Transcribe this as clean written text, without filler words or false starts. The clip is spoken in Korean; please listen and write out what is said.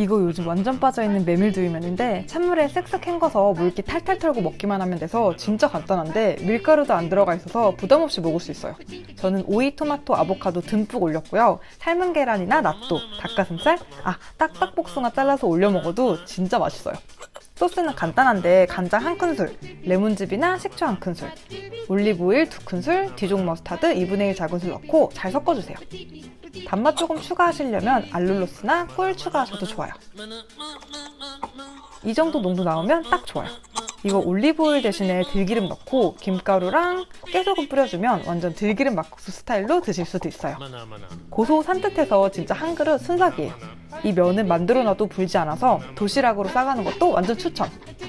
이거 요즘 완전 빠져있는 메밀두유면인데 찬물에 쓱쓱 헹궈서 물기 탈탈 털고 먹기만 하면 돼서 진짜 간단한데 밀가루도 안 들어가 있어서 부담 없이 먹을 수 있어요. 저는 오이, 토마토, 아보카도 듬뿍 올렸고요. 삶은 계란이나 낫또, 닭가슴살, 딱딱복숭아 잘라서 올려 먹어도 진짜 맛있어요. 소스는 간단한데 간장 1큰술, 레몬즙이나 식초 1큰술, 올리브오일 2큰술, 디종 머스타드 2분의 1 작은술 넣고 잘 섞어주세요. 단맛 조금 추가하시려면 알룰로스나 꿀 추가하셔도 좋아요. 이 정도 농도 나오면 딱 좋아요. 이거 올리브오일 대신에 들기름 넣고 김가루랑 깨소금 뿌려주면 완전 들기름 막국수 스타일로 드실 수도 있어요. 고소 산뜻해서 진짜 한 그릇 순삭이에요. 이 면은 만들어놔도 불지 않아서 도시락으로 싸가는 것도 완전 추천!